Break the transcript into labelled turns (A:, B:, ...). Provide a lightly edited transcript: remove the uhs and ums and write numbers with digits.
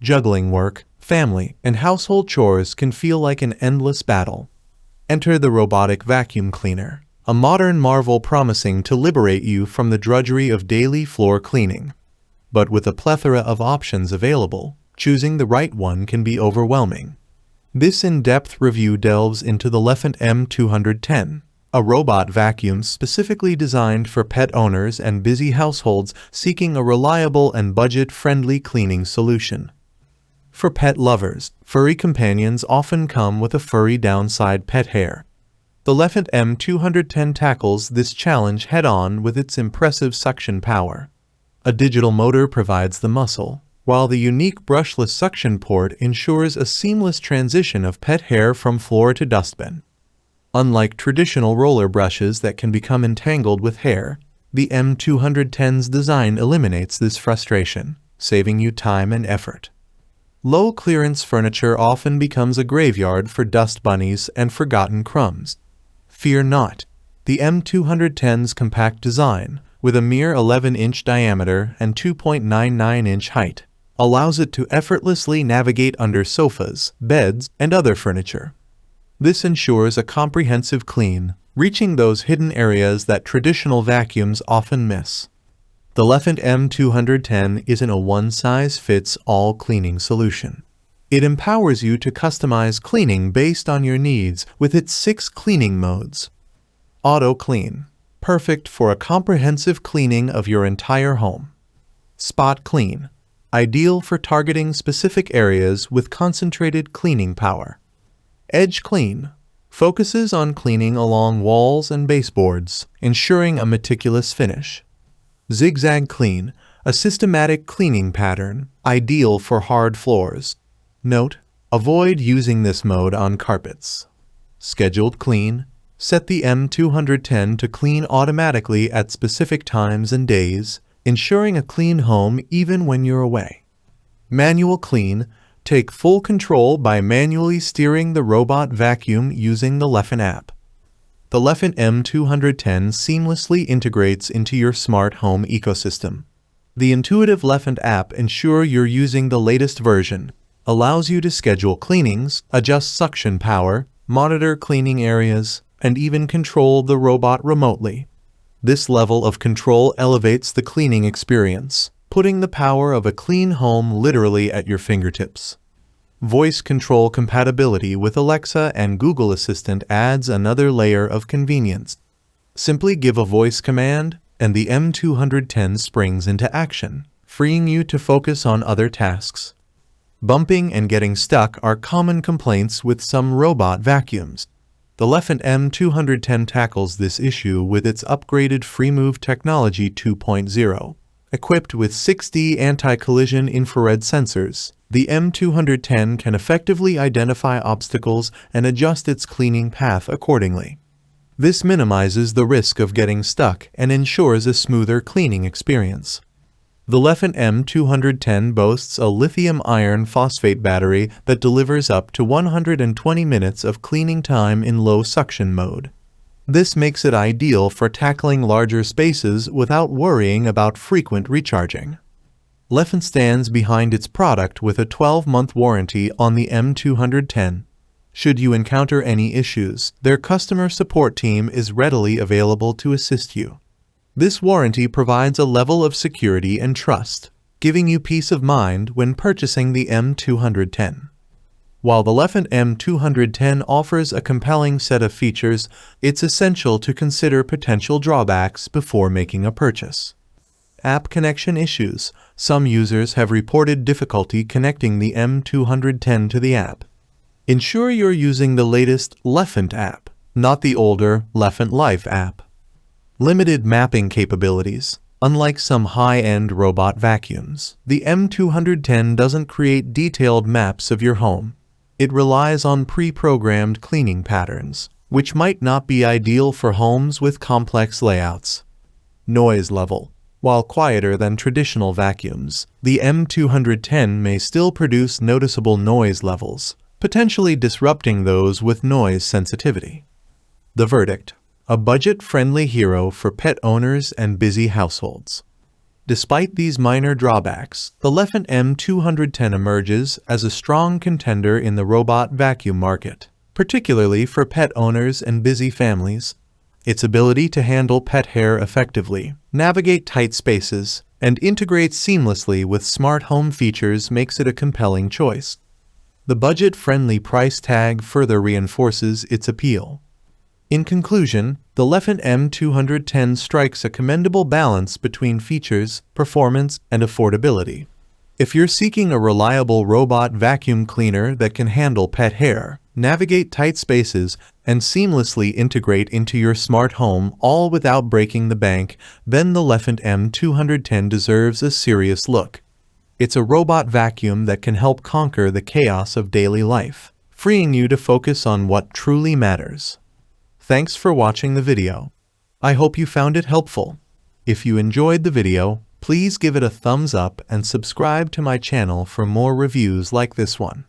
A: juggling work, family, and household chores can feel like an endless battle. Enter the robotic vacuum cleaner, a modern marvel promising to liberate you from the drudgery of daily floor cleaning. But with a plethora of options available, choosing the right one can be overwhelming. This in-depth review delves into the Lefant M210, a robot vacuum specifically designed for pet owners and busy households seeking a reliable and budget-friendly cleaning solution. For pet lovers, furry companions often come with a furry downside pet hair. The Lefant M210 tackles this challenge head-on with its impressive suction power. A digital motor provides the muscle, while the unique brushless suction port ensures a seamless transition of pet hair from floor to dustbin. Unlike traditional roller brushes that can become entangled with hair, the M210's design eliminates this frustration, saving you time and effort. Low-clearance furniture often becomes a graveyard for dust bunnies and forgotten crumbs. Fear not. The M210's compact design, with a mere 11-inch diameter and 2.99-inch height, allows it to effortlessly navigate under sofas, beds, and other furniture. This ensures a comprehensive clean, reaching those hidden areas that traditional vacuums often miss. The Lefant M210 isn't a one-size-fits-all cleaning solution. It empowers you to customize cleaning based on your needs with its 6 cleaning modes. Auto Clean, perfect for a comprehensive cleaning of your entire home. Spot Clean, ideal for targeting specific areas with concentrated cleaning power. Edge Clean, focuses on cleaning along walls and baseboards, ensuring a meticulous finish. Zigzag Clean, a systematic cleaning pattern, ideal for hard floors. Note: avoid using this mode on carpets. Scheduled Clean, set the M210 to clean automatically at specific times and days, ensuring a clean home even when you're away. Manual Clean, take full control by manually steering the robot vacuum using the Lefant app. The Lefant M210 seamlessly integrates into your smart home ecosystem. The intuitive Lefant app ensures you're using the latest version, allows you to schedule cleanings, adjust suction power, monitor cleaning areas, and even control the robot remotely. This level of control elevates the cleaning experience, putting the power of a clean home literally at your fingertips. Voice control compatibility with Alexa and Google Assistant adds another layer of convenience. Simply give a voice command, and the M210 springs into action, freeing you to focus on other tasks. Bumping and getting stuck are common complaints with some robot vacuums. The Lefant M210 tackles this issue with its upgraded FreeMove Technology 2.0. Equipped with 6D anti-collision infrared sensors, the M210 can effectively identify obstacles and adjust its cleaning path accordingly. This minimizes the risk of getting stuck and ensures a smoother cleaning experience. The Lefant M210 boasts a lithium iron phosphate battery that delivers up to 120 minutes of cleaning time in low suction mode. This makes it ideal for tackling larger spaces without worrying about frequent recharging. Lefant stands behind its product with a 12-month warranty on the M210. Should you encounter any issues, their customer support team is readily available to assist you. This warranty provides a level of security and trust, giving you peace of mind when purchasing the M210. While the Lefant M210 offers a compelling set of features, it's essential to consider potential drawbacks before making a purchase. App connection issues. Some users have reported difficulty connecting the M210 to the app. Ensure you're using the latest Lefant app, not the older Lefant Life app. Limited mapping capabilities. Unlike some high-end robot vacuums, the M210 doesn't create detailed maps of your home. It relies on pre-programmed cleaning patterns, which might not be ideal for homes with complex layouts. Noise level. While quieter than traditional vacuums, the M210 may still produce noticeable noise levels, potentially disrupting those with noise sensitivity. The verdict: a budget-friendly hero for pet owners and busy households. Despite these minor drawbacks, the Lefant M210 emerges as a strong contender in the robot vacuum market, particularly for pet owners and busy families. Its ability to handle pet hair effectively, navigate tight spaces, and integrate seamlessly with smart home features makes it a compelling choice. The budget-friendly price tag further reinforces its appeal. In conclusion, the Lefant M210 strikes a commendable balance between features, performance, and affordability. If you're seeking a reliable robot vacuum cleaner that can handle pet hair, navigate tight spaces, and seamlessly integrate into your smart home all without breaking the bank, then the Lefant M210 deserves a serious look. It's a robot vacuum that can help conquer the chaos of daily life, freeing you to focus on what truly matters. Thanks for watching the video. I hope you found it helpful. If you enjoyed the video, please give it a thumbs up and subscribe to my channel for more reviews like this one.